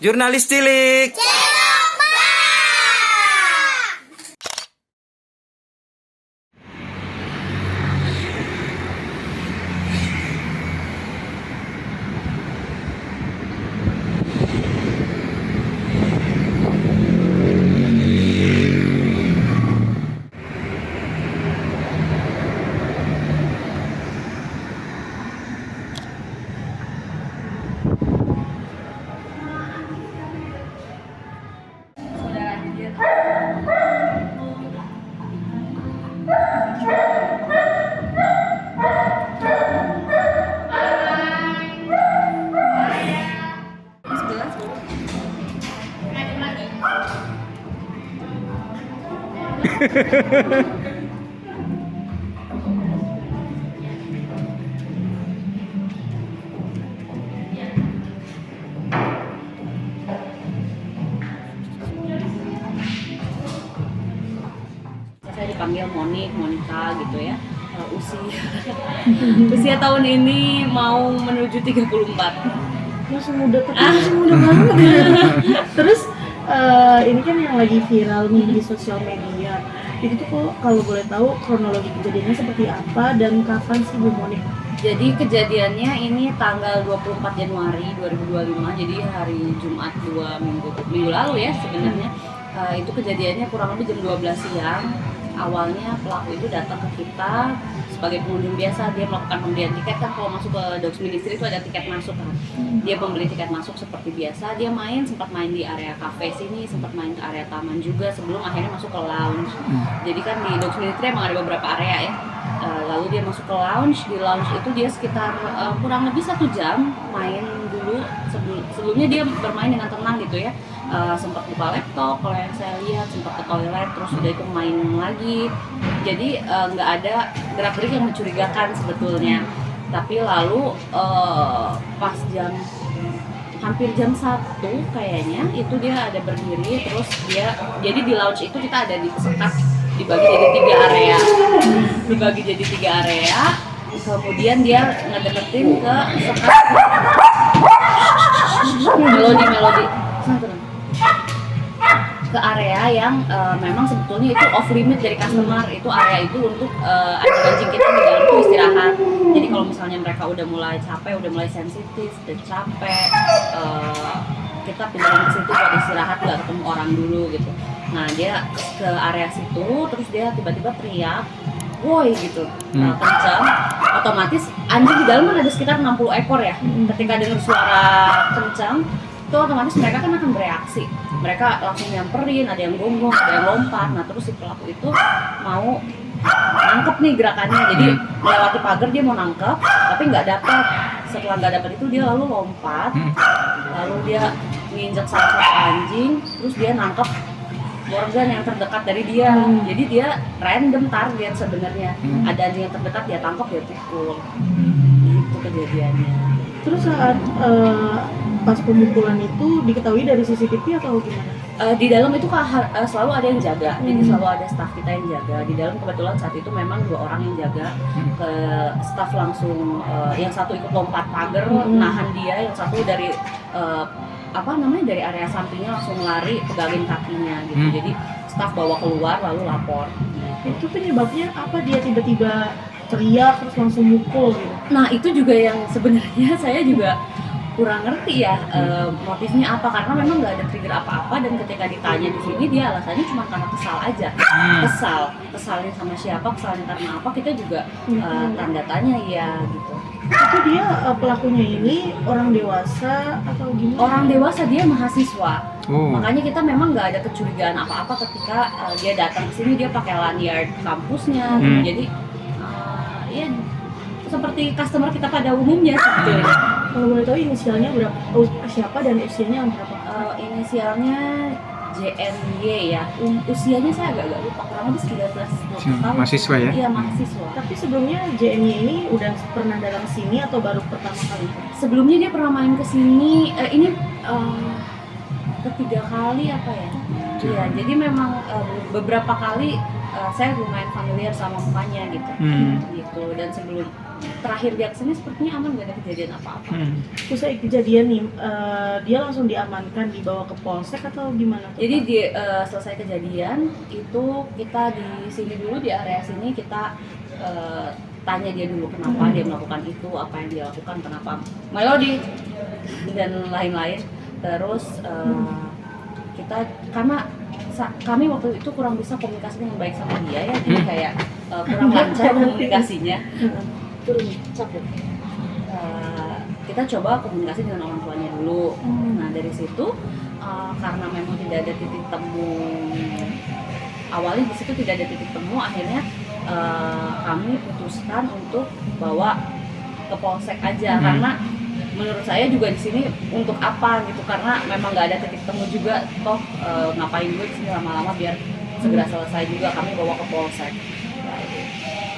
Jurnalis Cilik. Saya dipanggil Monika gitu ya. Usia tahun ini mau menuju 34. Masih muda, tapi masih muda banget ya. Terus ini kan yang lagi viral nih di sosial media. Itu tuh kok kalau boleh tahu kronologi kejadiannya seperti apa dan kapan sih Bu Monik? Jadi kejadiannya ini tanggal 24 Januari 2025, jadi hari Jumat 2 minggu lalu ya sebenarnya. Itu kejadiannya kurang lebih jam 12 siang. Awalnya pelaku itu datang ke kita sebagai pengunjung biasa. Dia melakukan pembelian tiket, kan kalau masuk ke Dogs Ministry itu ada tiket masuk kan. Dia membeli tiket masuk seperti biasa. Dia sempat main di area cafe sini, sempat main ke area taman juga sebelum akhirnya masuk ke lounge. Jadi kan di Dogs Ministry emang ada beberapa area ya. Lalu dia masuk ke lounge. Di lounge itu dia sekitar kurang lebih 1 jam main dulu. Sebelumnya dia bermain dengan tenang gitu ya. Sempat buka laptop, kalau yang saya lihat sempat ke toilet, terus udah itu main lagi. Jadi nggak ada gerak-gerik yang mencurigakan sebetulnya. Tapi lalu pas hampir jam 1 kayaknya itu dia ada berdiri, terus dia jadi di lounge itu kita ada sekat dibagi jadi 3 area. Kemudian dia ngedeketin ke sekat melodi ke area yang memang sebetulnya itu off limit dari customer. Itu area itu untuk anjing-anjing kita di dalam itu istirahat. Jadi kalau misalnya mereka udah mulai capek, udah mulai sensitif, udah capek, kita pindahin ke situ buat istirahat, nggak ketemu orang dulu gitu. Nah dia ke area situ, terus dia tiba-tiba teriak, woi gitu, kencang. Otomatis anjing di dalam kan ada sekitar 60 ekor ya. Ketika dengar suara kencang, itu otomatis mereka kan akan bereaksi. Mereka langsung nyamperin, ada yang gonggong, ada yang lompat. Nah terus si pelaku itu mau nangkep nih gerakannya. Jadi melewati pagar dia mau nangkep, tapi nggak dapat. Setelah nggak dapat itu dia lalu lompat, lalu dia nginjek salah satu anjing, terus dia nangkep organ yang terdekat dari dia. Jadi dia random target sebenarnya. Ada anjing yang terdekat dia tangkap, dia pukul. Itu kejadiannya. Terus saat pas pemukulan itu diketahui dari CCTV atau gimana? Di dalam itu selalu ada yang jaga, jadi selalu ada staf kita yang jaga. Di dalam kebetulan saat itu memang 2 orang yang jaga. Ke staf langsung, yang satu ikut lompat pagar, nahan dia, yang satu dari dari area sampingnya langsung lari, pegangin kakinya gitu. Jadi staf bawa keluar lalu lapor. Itu penyebabnya apa, dia tiba-tiba teriak terus langsung mukul gitu? Nah itu juga yang sebenarnya saya juga kurang ngerti ya, motifnya apa, karena memang nggak ada trigger apa-apa. Dan ketika ditanya di sini dia alasannya cuma karena kesal aja. Kesalnya sama siapa, kesalnya karena apa, kita juga tanda tanya ya gitu. Itu dia pelakunya ini orang dewasa atau gimana? Orang dewasa, dia mahasiswa. Makanya kita memang nggak ada kecurigaan apa-apa ketika dia datang ke sini. Dia pakai lanyard kampusnya gitu. Jadi ya seperti customer kita pada umumnya sebetulnya. Kalau boleh tahu inisialnya berapa? Siapa dan usianya berapa? Inisialnya JNY ya. Usianya saya agak lupa, kurang lebih 19 tahun. Mahasiswa ya? Iya, mahasiswa. Tapi sebelumnya JNY ini udah pernah datang sini atau baru pertama kali? Sebelumnya dia pernah main ke sini, ini ketiga kali apa ya? Iya, jadi memang beberapa kali saya lumayan familiar sama mukanya gitu. Gitu. Dan terakhir dia kesini sepertinya aman, gak ada kejadian apa-apa. Usai kejadian nih, dia langsung diamankan, dibawa ke polsek atau gimana? Jadi selesai kejadian itu kita di sini dulu, di area sini kita tanya dia dulu kenapa dia melakukan itu, apa yang dia lakukan, kenapa melodi dan lain-lain. Terus kita karena kami waktu itu kurang bisa komunikasi dengan baik sama dia ya, jadi kayak kurang lancar komunikasinya. Turun capek. Kita coba komunikasi dengan orang tuanya dulu. Nah dari situ karena memang tidak ada titik temu, awalnya di situ tidak ada titik temu, akhirnya kami putuskan untuk bawa ke polsek aja, karena menurut saya juga di sini untuk apa gitu, karena memang nggak ada titik temu juga, toh ngapain gue di sini lama-lama, biar segera selesai juga, kami bawa ke polsek.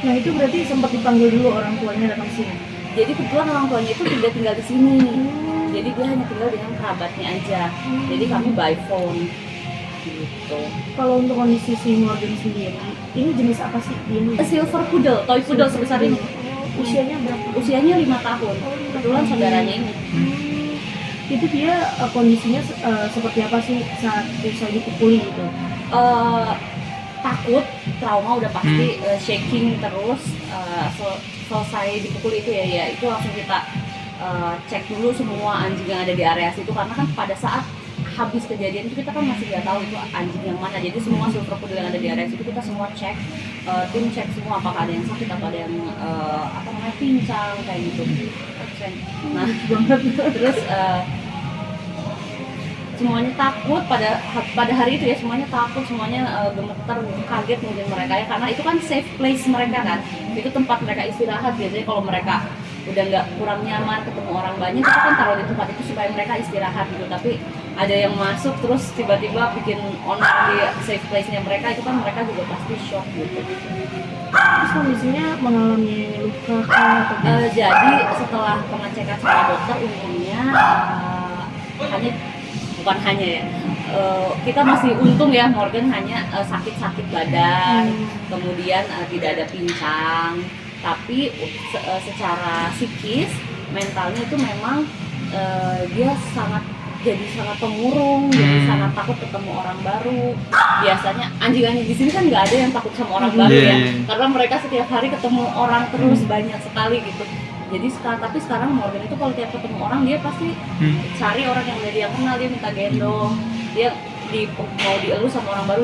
Nah itu berarti sempat dipanggil dulu orang tuanya datang sini. Jadi kebetulan orang tuanya itu tidak tinggal di sini, jadi dia hanya tinggal dengan kerabatnya aja. Jadi kami by phone gitu. Kalau untuk kondisi si Morgan sendiri, ini jenis apa sih ini? Silver poodle, toy poodle sebesar ini. Usianya berapa? Usianya 5 tahun. Kebetulan saudaranya ini. Itu dia kondisinya seperti apa sih saat usai dipukuli gitu? Takut, trauma udah pasti, shaking terus. Selesai dipukuli itu ya itu langsung kita cek dulu semua anjing yang ada di area situ, karena kan pada saat habis kejadian itu kita kan masih nggak tahu itu anjing yang mana. Jadi semua silver poodle yang ada di area situ kita semua cek, tim cek semua apakah ada yang sakit atau ada yang pincang kayak gitu. Nah terus semuanya takut pada hari itu ya, semuanya takut, semuanya gemeter gitu, kaget mungkin mereka ya, karena itu kan safe place mereka kan, itu tempat mereka istirahat. Biasanya kalau mereka udah nggak kurang nyaman ketemu orang banyak, kita kan taruh di tempat itu supaya mereka istirahat gitu, tapi ada yang masuk terus tiba-tiba bikin onar di safe place-nya mereka, itu kan mereka juga pasti shock gitu. Terus kondisinya mengalami luka atau jadi setelah pengecekan sama dokter, umumnya bukan hanya ya, kita masih untung ya, Morgan hanya sakit-sakit badan, kemudian tidak ada pincang, tapi secara psikis, mentalnya itu memang dia jadi sangat pemurung, jadi sangat takut ketemu orang baru. Biasanya anjing-anjing di sini kan nggak ada yang takut sama orang baru ya, karena mereka setiap hari ketemu orang terus, banyak sekali gitu. Jadi tapi sekarang Morgan itu kalau tiap ketemu orang dia pasti cari orang yang udah dia kenal, dia minta gendong, dia mau dielus sama orang baru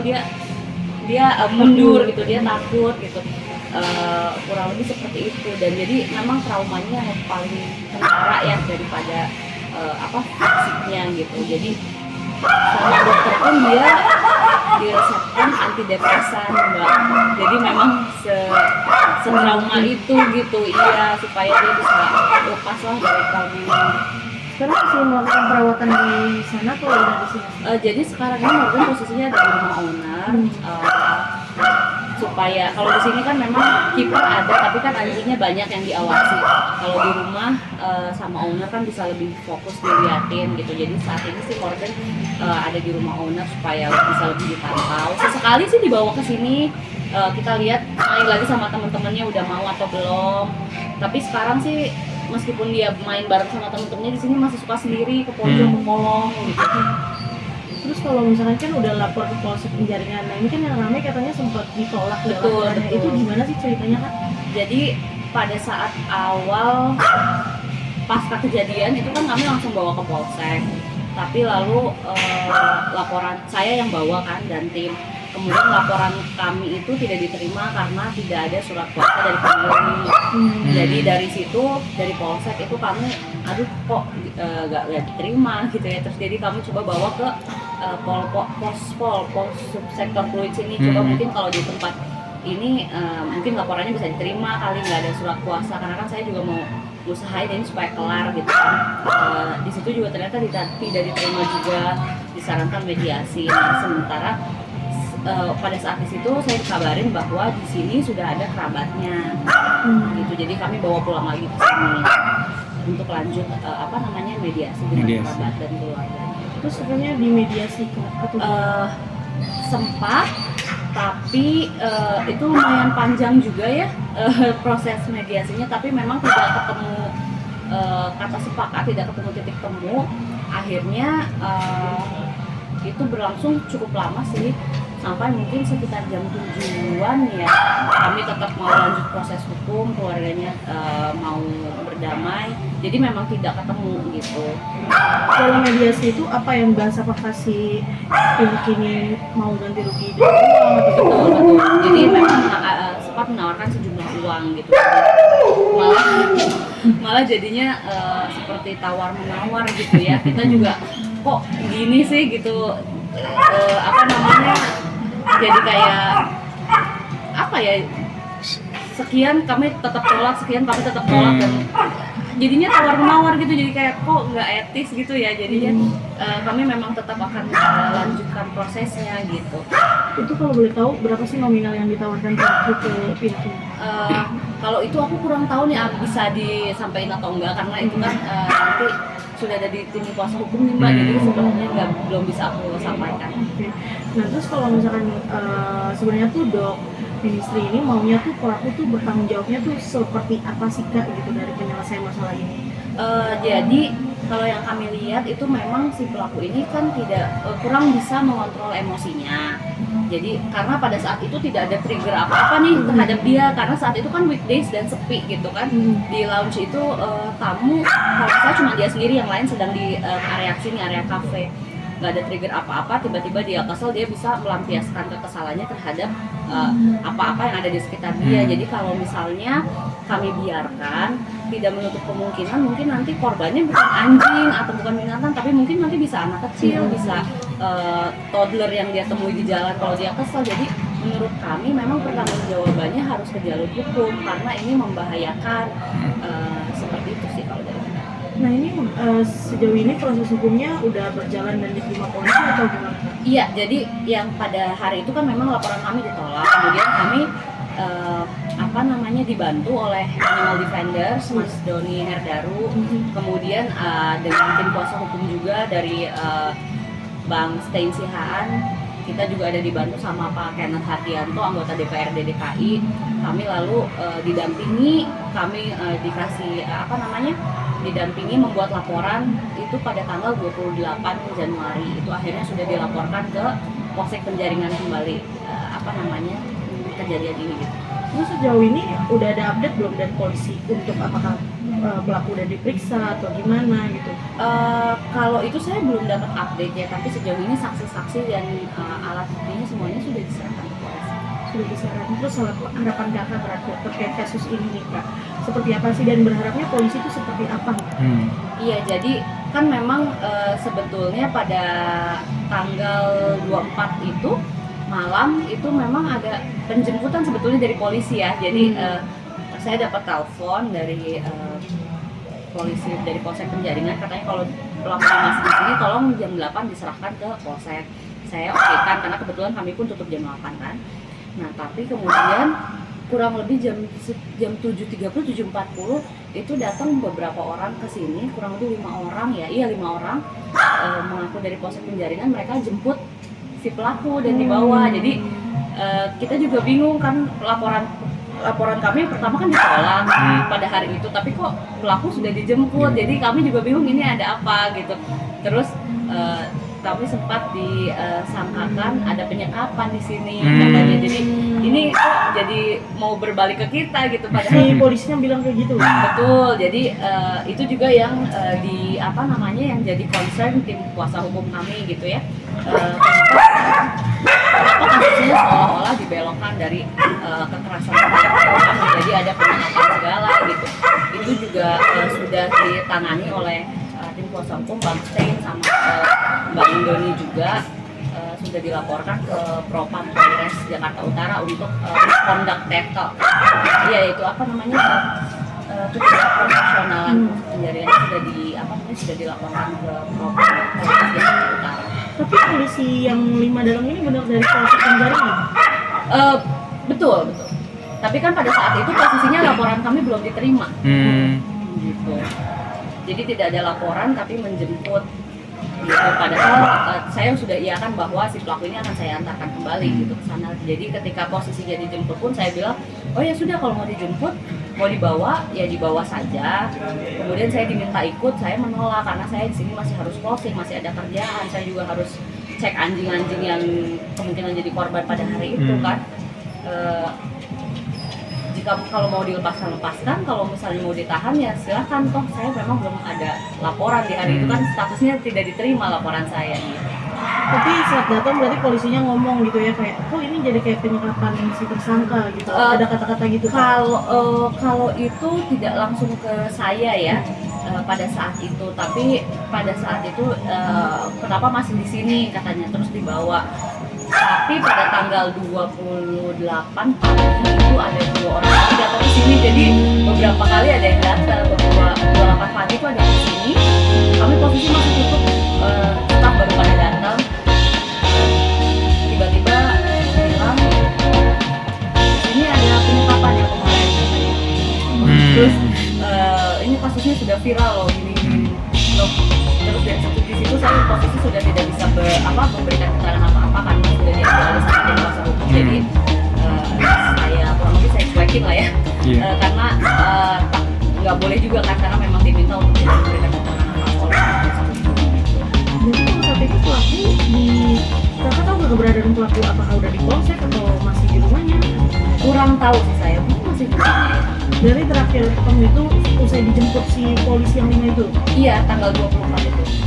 dia mundur gitu, dia takut gitu. Kurang lebih seperti itu, dan jadi memang traumanya yang paling kentara ya daripada fisiknya gitu. Jadi sama dokter pun dia diresepkan antidepresan Mbak, jadi memang se-trauma itu gitu, iya, supaya dia bisa lepas lah dari trauma. Sekarang masih melakukan perawatan di sana atau udah di sini? Jadi sekarang ini Morgan posisinya ada di rumah owner, supaya kalau di sini kan memang kiper ada, tapi kan anjingnya banyak yang diawasi. Kalau di rumah sama owner kan bisa lebih fokus diliatin gitu. Jadi saat ini sih Morgan ada di rumah owner supaya bisa lebih dipantau. Sesekali sih dibawa ke sini, kita lihat main lagi sama teman-temannya udah mau atau belum. Tapi sekarang sih meskipun dia main bareng sama teman-temannya di sini masih suka sendiri ke pojok, ke kolong gitu. Terus kalau misalkan kan udah lapor ke polsek penjaringan, nah ini kan yang ramai katanya sempat ditolak. Betul. Itu gimana sih ceritanya Kak? Jadi pada saat awal pasca kejadian itu kan kami langsung bawa ke polsek, tapi lalu laporan saya yang bawa kan dan tim, kemudian laporan kami itu tidak diterima karena tidak ada surat kuasa dari pemilik. Jadi dari situ, dari polsek itu kami kok gak diterima gitu ya, terus jadi kami coba bawa ke pos subsektor fluid sini, coba mungkin kalau di tempat ini mungkin laporannya bisa diterima kali, nggak ada surat kuasa, karena kan saya juga mau usahain ini supaya kelar gitu. Di situ juga ternyata tidak diterima juga, disarankan mediasi. Nah, sementara pada saat di situ saya dikabarin bahwa di sini sudah ada kerabatnya, gitu. Jadi kami bawa pulang lagi ke sini untuk lanjut mediasi dengan kerabat dan keluarga. Terus sebenarnya dimediasi atau sempat, tapi itu lumayan panjang juga ya. proses mediasinya, tapi memang tidak ketemu kata sepakat, tidak ketemu titik temu. Akhirnya itu berlangsung cukup lama sih, sampai mungkin sekitar jam 7-an ya, kami tetap mau lanjut proses hukum, keluarganya mau berdamai, jadi memang tidak ketemu gitu. Dalam mediasi itu apa yang bahas, apakah si kini mau ganti rugi dengan uang atau Betul. Jadi memang sempat menawarkan sejumlah uang gitu, malah jadinya seperti tawar menawar gitu ya. Kita juga kok gini sih gitu, apa namanya, jadi kayak apa ya, sekian kami tetap tolak, sekian kami tetap tolak, dan jadinya tawar menawar gitu, jadi kayak kok nggak etis gitu ya. Jadinya kami memang tetap akan lanjutkan prosesnya gitu. itu kalau boleh tahu berapa sih nominal yang ditawarkan pelaku ke Pintu? Kalau itu aku kurang tahu nih, bisa disampaikan atau enggak, karena itu kan nanti sudah ada di tim kuasa hukum nih Mbak, jadi sebenarnya belum bisa aku sampaikan. Oke. Nah terus kalau misalkan sebenarnya tuh Dok Ministry ini maunya tuh pelaku tuh bertanggung jawabnya tuh seperti apa sih Kak gitu dari penyelesaian masalah ini? Jadi kalau yang kami lihat itu memang si pelaku ini kan tidak kurang bisa mengontrol emosinya. Jadi karena pada saat itu tidak ada trigger apa-apa nih terhadap dia, karena saat itu kan weekdays dan sepi gitu kan. Di lounge itu tamu kalau saya cuma dia sendiri, yang lain sedang di area sini, area cafe. Nggak ada trigger apa-apa, tiba-tiba dia kesel, dia bisa melampiaskan kekesalannya terhadap apa-apa yang ada di sekitar dia. Jadi kalau misalnya kami biarkan, tidak menutup kemungkinan mungkin nanti korbannya bukan anjing atau bukan binatang, tapi mungkin nanti bisa anak kecil, bisa toddler yang dia temui di jalan kalau dia kesel. Jadi menurut kami memang pertanggungjawabannya harus ke jalur hukum, karena ini membahayakan. Seperti itu sih kalau dari kami. Nah ini sejauh ini proses hukumnya udah berjalan dan diterima polisi atau gimana? Iya, jadi yang pada hari itu kan memang laporan kami ditolak, kemudian kami dibantu oleh Animal Defenders, Mas Doni Herdaru, kemudian dengan tim kuasa hukum juga dari Bang Stein Sihaan. Kita juga ada dibantu sama Pak Kenneth Hardianto, anggota DPRD DKI. Kami lalu didampingi, kami dikasih didampingi membuat laporan itu pada tanggal 28 Januari. Itu akhirnya sudah dilaporkan ke Polsek Penjaringan kembali kejadian ini gitu. Terus sejauh ini udah ada update belum dari polisi untuk apakah pelaku udah diperiksa atau gimana gitu? Kalau itu saya belum dapat update ya, tapi sejauh ini saksi-saksi dan alat buktinya semuanya sudah diserahkan ke polisi. Sudah diserahkan. Terus harapan kakak terkait kasus ini nih Kak, seperti apa sih, dan berharapnya polisi itu seperti apa? Iya, jadi kan memang sebetulnya pada tanggal 24 itu malam itu memang ada penjemputan sebetulnya dari polisi ya. Jadi saya dapat telepon dari polisi dari Polsek Penjaringan, katanya kalau pelaku masih di sini tolong jam 8 diserahkan ke Polsek. Saya oke kan, karena kebetulan kami pun tutup jam 8 kan. Nah tapi kemudian kurang lebih jam 7.30, 7.40 itu datang beberapa orang ke sini, kurang lebih 5 orang ya, 5 orang mengaku dari Polsek Penjaringan, mereka jemput si pelaku dan dibawa. Jadi kita juga bingung kan, laporan kami pertama kan ditolak pada hari itu, tapi kok pelaku sudah dijemput. Jadi kami juga bingung ini ada apa gitu. Terus kami sempat disangkakan ada penyekapan di sini katanya. Jadi ini kok jadi mau berbalik ke kita gitu, padahal Si polisinya bilang kayak gitu. betul. Jadi itu juga yang yang jadi concern tim kuasa hukum kami gitu ya. Kenapa kasusnya seolah-olah dibelokkan dari kekerasan perempuan menjadi ada penyekapan segala gitu. Itu juga sudah ditangani oleh tim kuasa hukum Bang Stein sama Bang Doni juga, sudah dilaporkan ke Propam Polres Jakarta Utara untuk conduct tackle. Iya, itu ketidakprofesionalan penjaringan sudah dilaporkan ke Propam Polres Jakarta Utara. Tapi polisi yang 5 dalam ini benar dari Polsek Penjaringan? Betul. Tapi kan pada saat itu posisinya laporan kami belum diterima. Gitu. Jadi tidak ada laporan tapi menjemput gitu. Padahal saya sudah iakan bahwa si pelaku ini akan saya antarkan kembali gitu ke sana. Jadi ketika posisinya dijemput pun saya bilang oh ya sudah, kalau mau dijemput, mau dibawa ya dibawa saja. Kemudian saya diminta ikut, saya menolak karena saya di sini masih harus closing, masih ada kerjaan, saya juga harus cek anjing-anjing yang kemungkinan jadi korban pada hari itu kan. Jika kalau mau lepaskan, kalau misalnya mau ditahan ya silahkan, toh saya memang belum ada laporan di hari itu kan, statusnya tidak diterima laporan saya gitu. Tapi saat datang berarti polisinya ngomong gitu ya, kayak kok ini jadi kayak penyekapan si tersangka gitu, ada kata-kata gitu kan? Kalau itu tidak langsung ke saya ya pada saat itu, tapi pada saat itu kenapa masih di sini katanya, terus dibawa. Tapi pada tanggal 28 pagi itu ada 2 orang lagi datang ke sini, jadi beberapa kali ada yang datang. 28 pagi itu ada ke sini, kami posisi masih tutup, staff baru pada datang. Tiba-tiba bilang ini ada penyekapan ya kemarin katanya. Terus ini kasusnya sudah viral loh ini. Terus dari situ saya posisi sudah tidak bisa memberikan keterangan apa-apa karena sudah diambil sama tim kuasa hukum. Jadi saya kurang lebih saya cuekin lah ya, karena nggak boleh juga kan, karena memang diminta untuk tidak memberikan keterangan apa-apa oleh kuasa hukum. Jadi kalau saat itu pelaku kakak tahu nggak keberadaan pelaku, apakah udah di polsek atau masih di rumahnya? Kurang tahu sih saya, mungkin masih di rumahnya ya. Dari terakhir ketemu itu usai dijemput si polisi yang 5 itu? Iya, tanggal 24 itu.